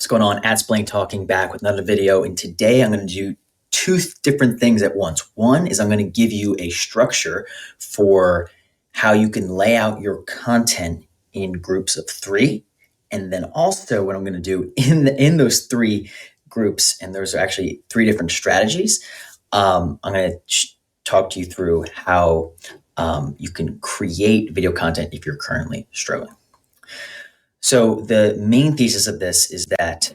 What's going on? Blaine talking back with another video. And today I'm going to do two different things at once. One is I'm going to give you a structure for how you can lay out your content in groups of three. And then also what I'm going to do in those three groups, and there's actually three different strategies. I'm going to talk to you through how you can create video content if you're currently struggling. So the main thesis of this is that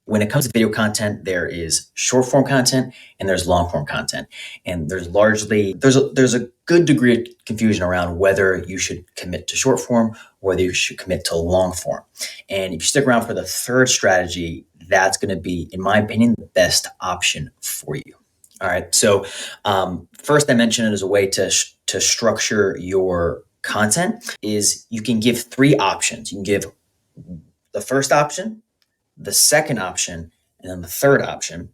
when it comes to video content, there is short form content and there's long form content. And there's a good degree of confusion around whether you should commit to short form or whether you should commit to long form. And if you stick around for the third strategy, that's going to be, in my opinion, the best option for you. All right. So first I mentioned it as a way to structure your content is you can give three options. You can give the first option, the second option, and then the third option.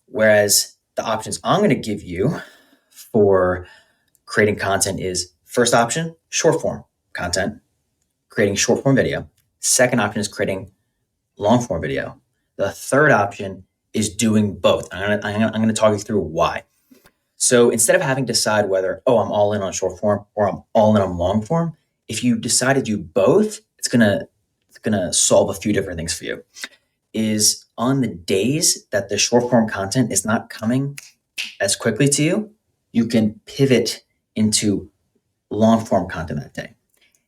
Whereas the options I'm going to give you for creating content is first option, short form content, creating short form video. Second option is creating long form video. The third option is doing both. I'm going to talk you through why. So instead of having to decide whether, I'm all in on short form or I'm all in on long form, if you decide to do both, it's gonna solve a few different things for you. Is on the days that the short form content is not coming as quickly to you, you can pivot into long form content that day.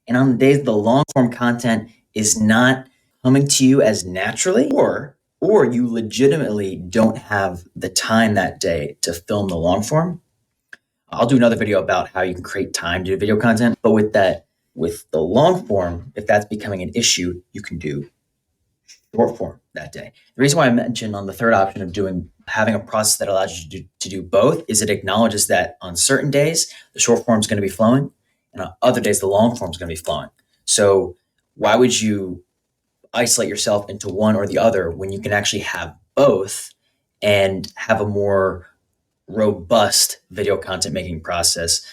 And on the days the long form content is not coming to you as naturally, or you legitimately don't have the time that day to film the long form, I'll do another video about how you can create time to do video content. But with the long form, if that's becoming an issue, you can do short form that day. The reason why I mentioned on the third option of having a process that allows you to do both is it acknowledges that on certain days, the short form is going to be flowing, and on other days, the long form is going to be flowing. So why would you isolate yourself into one or the other when you can actually have both and have a more robust video content making process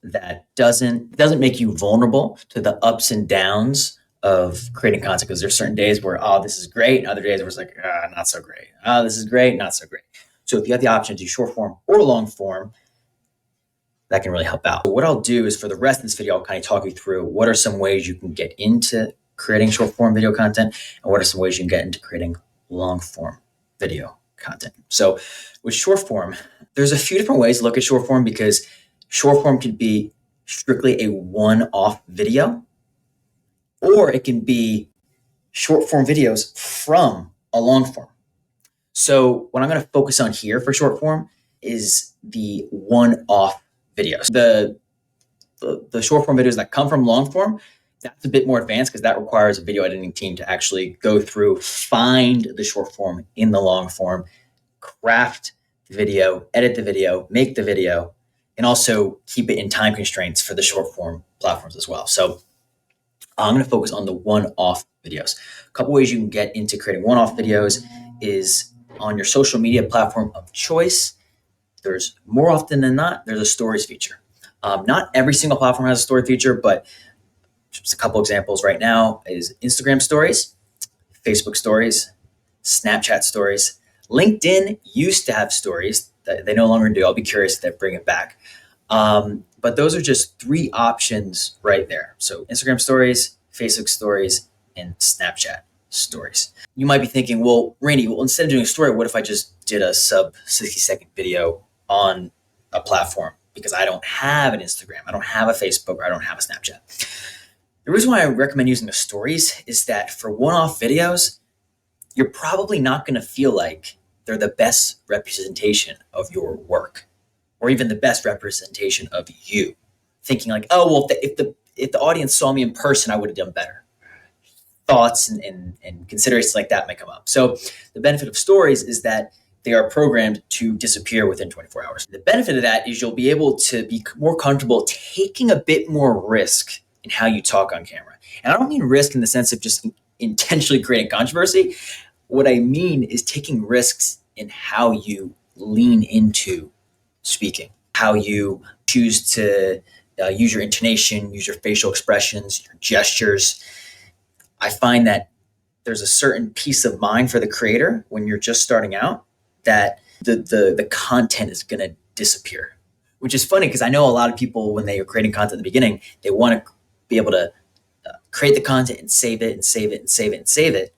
that doesn't make you vulnerable to the ups and downs of creating content? Because there's certain days where, this is great, and other days where it's like, not so great. This is great, not so great. So if you have the option to do short form or long form, that can really help out. So what I'll do is for the rest of this video, I'll kind of talk you through what are some ways you can get into creating short form video content and what are some ways you can get into creating long form video content. So with short form, there's a few different ways to look at short form because short form could be strictly a one-off video, or it can be short form videos from a long form. So what I'm going to focus on here for short form is the one-off videos. The short form videos that come from long form, that's a bit more advanced because that requires a video editing team to actually go through, find the short form in the long form, craft the video, edit the video, make the video, and also keep it in time constraints for the short form platforms as well. So I'm going to focus on the one-off videos. A couple ways you can get into creating one-off videos is on your social media platform of choice. There's more often than not, there's a stories feature. Not every single platform has a story feature, but just a couple examples right now is Instagram stories, Facebook stories, Snapchat stories. LinkedIn used to have stories that they no longer do. I'll be curious if they bring it back. But those are just three options right there. So Instagram stories, Facebook stories, and Snapchat stories. You might be thinking, well, Randy, instead of doing a story, what if I just did a sub 60-second video on a platform? Because I don't have an Instagram, I don't have a Facebook, or I don't have a Snapchat. The reason why I recommend using the stories is that for one-off videos, you're probably not going to feel like they're the best representation of your work or even the best representation of you. Thinking like, if the audience saw me in person, I would have done better. Thoughts and considerations like that may come up. So the benefit of stories is that they are programmed to disappear within 24 hours. The benefit of that is you'll be able to be more comfortable taking a bit more risk in how you talk on camera. And I don't mean risk in the sense of just intentionally creating controversy. What I mean is taking risks in how you lean into speaking, how you choose to use your intonation, use your facial expressions, your gestures. I find that there's a certain peace of mind for the creator when you're just starting out that the content is going to disappear, which is funny because I know a lot of people when they are creating content at the beginning, they want to be able to create the content and save it and save it and save it and save it.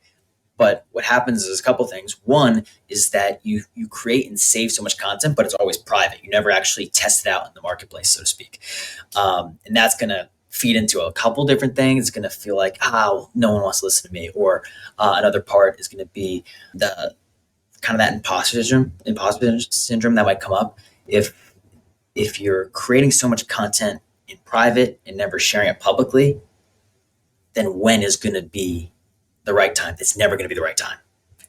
But what happens is a couple things. One is that you create and save so much content, but it's always private. You never actually test it out in the marketplace, so to speak. And that's going to feed into a couple different things. It's going to feel like, no one wants to listen to me. Or another part is going to be the kind of that imposter syndrome that might come up if you're creating so much content in private and never sharing it publicly. Then when is going to be the right time? It's never going to be the right time.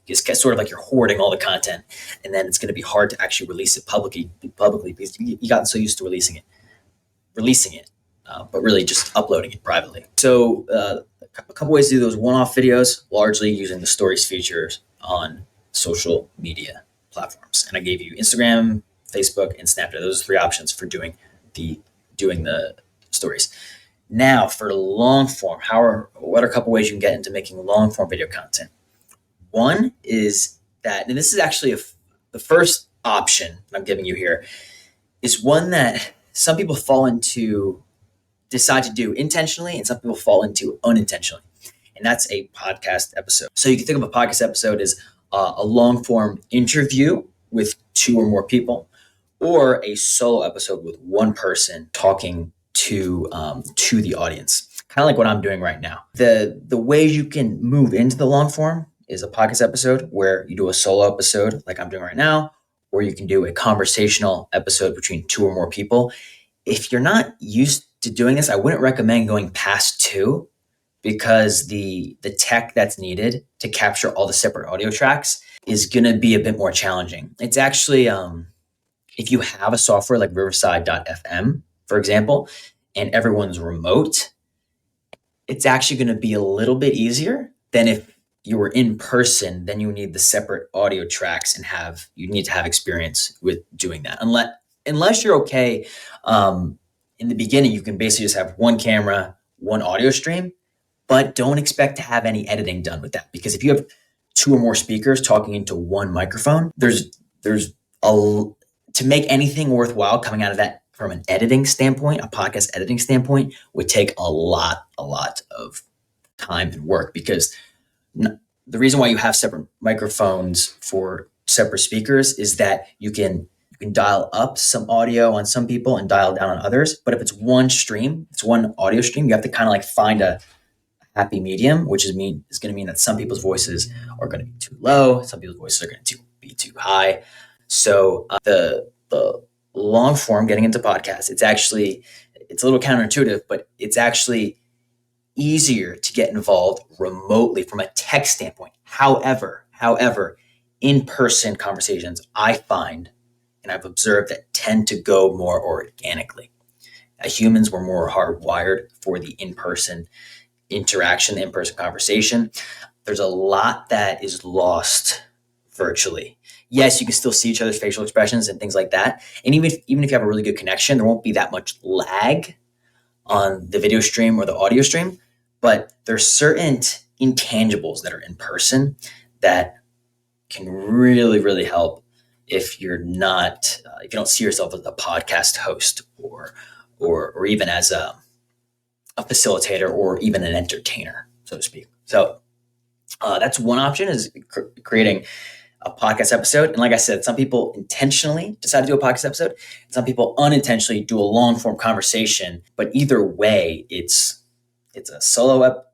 It's sort of like you're hoarding all the content, and then it's going to be hard to actually release it publicly because you got so used to releasing it, but really just uploading it privately. So a couple ways to do those one-off videos, largely using the stories features on social media platforms. And I gave you Instagram, Facebook, and Snapchat. Those are 3 options for doing the stories. Now for long form, what are a couple ways you can get into making long form video content? One is that, and this is actually the first option I'm giving you here, is one that some people decide to do intentionally and some people fall into unintentionally. And that's a podcast episode. So you can think of a podcast episode as a long form interview with 2 or more people, or a solo episode with one person talking to the audience, kind of like what I'm doing right now. The ways you can move into the long form is a podcast episode where you do a solo episode like I'm doing right now, or you can do a conversational episode between 2 or more people. If you're not used to doing this, I wouldn't recommend going past 2 because the tech that's needed to capture all the separate audio tracks is going to be a bit more challenging. It's actually, if you have a software like Riverside.fm, for example, and everyone's remote, it's actually going to be a little bit easier than if you were in person. Then you need the separate audio tracks and you need to have experience with doing that. Unless you're okay, in the beginning, you can basically just have one camera, one audio stream, but don't expect to have any editing done with that. Because if you have 2 or more speakers talking into one microphone, to make anything worthwhile coming out of that from an editing standpoint, a podcast editing standpoint, would take a lot of time and work, because the reason why you have separate microphones for separate speakers is that you can dial up some audio on some people and dial down on others. But if it's one stream, it's one audio stream, you have to kind of like find a happy medium, which is going to mean that some people's voices are going to be too low, some people's voices are going to be too high. So the long form, getting into podcasts, it's a little counterintuitive, but it's actually easier to get involved remotely from a tech standpoint. However, in-person conversations, I find, and I've observed, that tend to go more organically. Humans were more hardwired for the in-person interaction, the in-person conversation. There's a lot that is lost virtually. Yes, you can still see each other's facial expressions and things like that. And even if you have a really good connection, there won't be that much lag on the video stream or the audio stream. But there's certain intangibles that are in person that can really, really help if you don't see yourself as a podcast host or even as a facilitator or even an entertainer, so to speak. So that's one option, is creating a podcast episode. And like I said, some people intentionally decide to do a podcast episode, and some people unintentionally do a long form conversation. But either way, it's a solo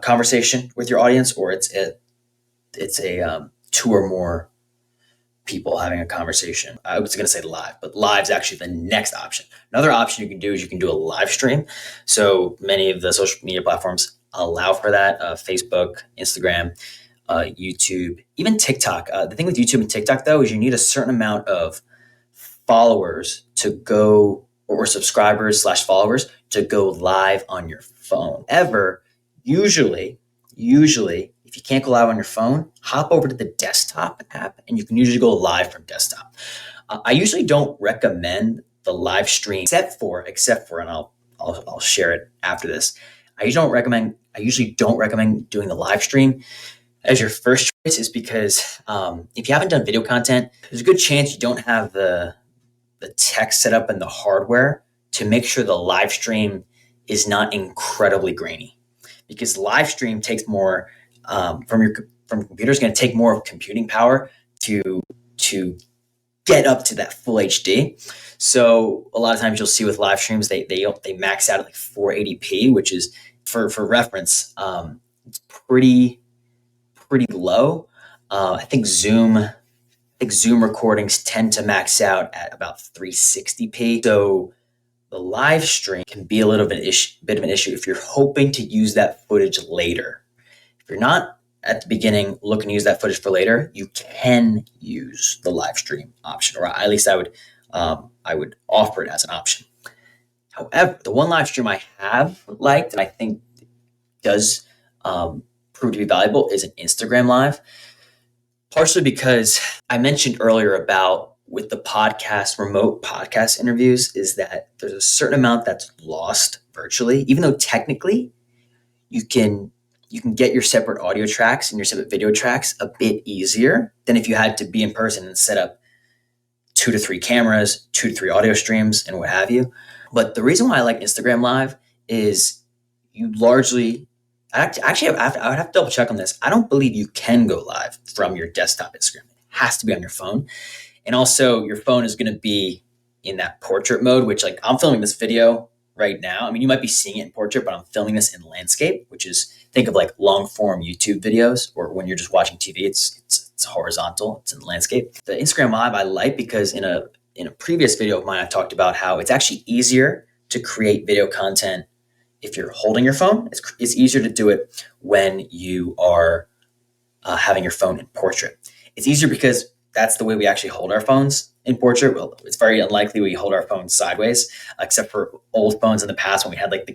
conversation with your audience, or it's a 2 or more people having a conversation. I was going to say live, but live's actually the next option. Another option you can do is you can do a live stream. So many of the social media platforms allow for that. Facebook, Instagram, YouTube, even TikTok. The thing with YouTube and TikTok, though, is you need a certain amount of followers to go, or subscribers / followers to go live on your phone. Usually, if you can't go live on your phone, hop over to the desktop app, and you can usually go live from desktop. I usually don't recommend the live stream, except for, and I'll share it after this. I usually don't recommend doing the live stream as your first choice, is because if you haven't done video content, there's a good chance you don't have the tech set up and the hardware to make sure the live stream is not incredibly grainy. Because live stream takes more from your computer, is going to take more of computing power to get up to that full HD. So a lot of times you'll see with live streams they max out at like 480p, which is for reference, it's pretty low. I think Zoom recordings tend to max out at about 360p. So the live stream can be a little bit of an issue if you're hoping to use that footage later. If you're not at the beginning looking to use that footage for later, you can use the live stream option, or at least I would offer it as an option. However, the one live stream I have liked and I think does prove to be valuable is an Instagram Live. Partially because I mentioned earlier about with the remote podcast interviews, is that there's a certain amount that's lost virtually, even though technically you can get your separate audio tracks and your separate video tracks a bit easier than if you had to be in person and set up 2 to 3 cameras, 2 to 3 audio streams, and what have you. But the reason why I like Instagram Live is you largely, I would have to double check on this. I don't believe you can go live from your desktop Instagram. It has to be on your phone. And also your phone is going to be in that portrait mode, which, like, I'm filming this video right now. I mean, you might be seeing it in portrait, but I'm filming this in landscape, which is, think of like long form YouTube videos, or when you're just watching TV, it's horizontal, it's in landscape. The Instagram Live I like because in a previous video of mine, I talked about how it's actually easier to create video content if you're holding your phone. It's easier to do it when you are having your phone in portrait. It's easier because that's the way we actually hold our phones in portrait. Well, it's very unlikely we hold our phones sideways, except for old phones in the past when we had like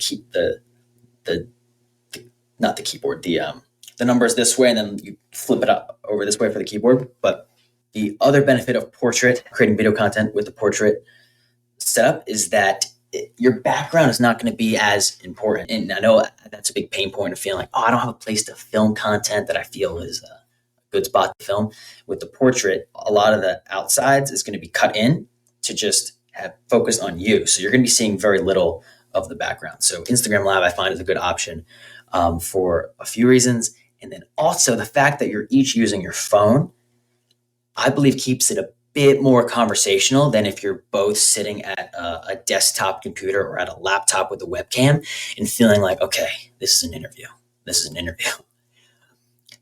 not the keyboard, the numbers this way, and then you flip it up over this way for the keyboard. But the other benefit of creating video content with the portrait setup, is that your background is not going to be as important. And I know that's a big pain point of feeling like, I don't have a place to film content that I feel is a good spot to film. With the portrait, a lot of the outsides is going to be cut in to just have focus on you. So you're going to be seeing very little of the background. So Instagram Live I find is a good option for a few reasons. And then also the fact that you're each using your phone, I believe keeps it a bit more conversational than if you're both sitting at a desktop computer or at a laptop with a webcam and feeling like, okay, this is an interview.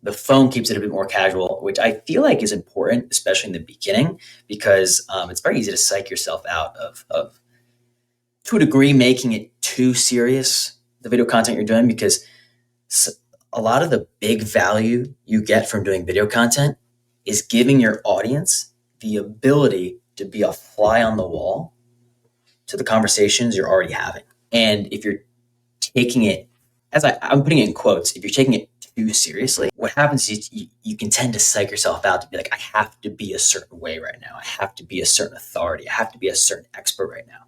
The phone keeps it a bit more casual, which I feel like is important, especially in the beginning, because it's very easy to psych yourself out of, to a degree, making it too serious, the video content you're doing, because a lot of the big value you get from doing video content is giving your audience the ability to be a fly on the wall to the conversations you're already having. And if you're taking it, I'm putting it in quotes, if you're taking it too seriously, what happens is you can tend to psych yourself out to be like, I have to be a certain way right now. I have to be a certain authority. I have to be a certain expert right now.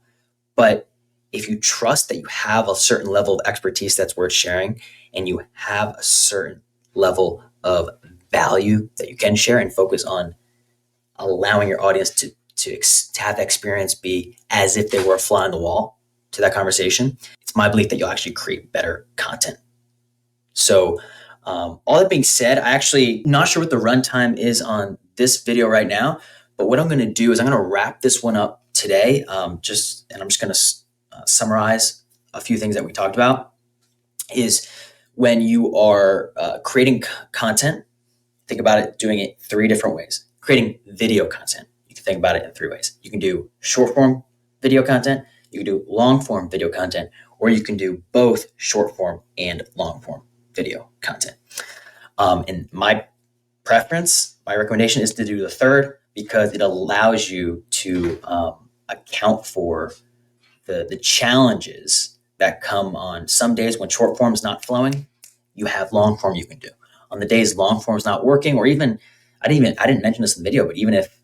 But if you trust that you have a certain level of expertise that's worth sharing, and you have a certain level of value that you can share, and focus on allowing your audience to have that experience be as if they were a fly on the wall to that conversation, it's my belief that you'll actually create better content. So all that being said, I actually not sure what the runtime is on this video right now, but what I'm going to do is I'm going to wrap this one up today. I'm just going to summarize a few things that we talked about. Is when you are creating content, think about it doing it 3 different ways. Creating video content, you can think about it in 3 ways. You can do short form video content, you can do long form video content, or you can do both short form and long form video content. And my recommendation is to do the third, because it allows you to account for the challenges that come on some days when short form is not flowing. You have long form you can do. On the days long form is not working, or even I didn't mention this in the video, but even if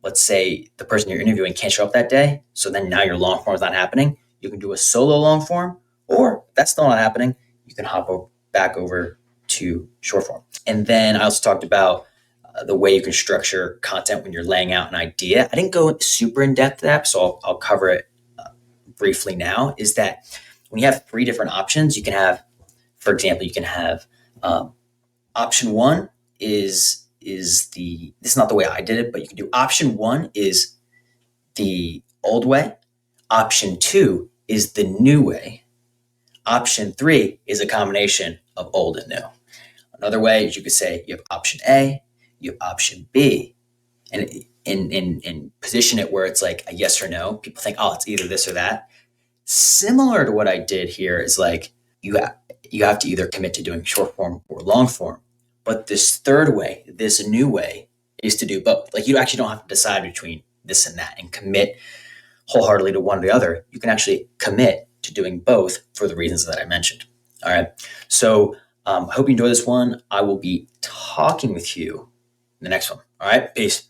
let's say the person you're interviewing can't show up that day, so then now your long form is not happening, you can do a solo long form Or if that's still not happening, you can back over to short form. And then I also talked about the way you can structure content when you're laying out an idea. I didn't go super in depth to that, so I'll cover it briefly now. Is that when you have three different options, you can have, for example, you can have option one is this is not the way I did it, but you can do option one is the old way. Option two is the new way. Option three is a combination of old and new. Another way is you could say you have option A, you have option B, and in position it where it's like a yes or no. People think, oh, it's either this or that. Similar to what I did here is like you have to either commit to doing short form or long form. But this third way, this new way, is to do both. Like you actually don't have to decide between this and that and commit wholeheartedly to one or the other. You can actually commit to doing both for the reasons that I mentioned. All right. So I hope you enjoy this one. I will be talking with you in the next one. All right. Peace.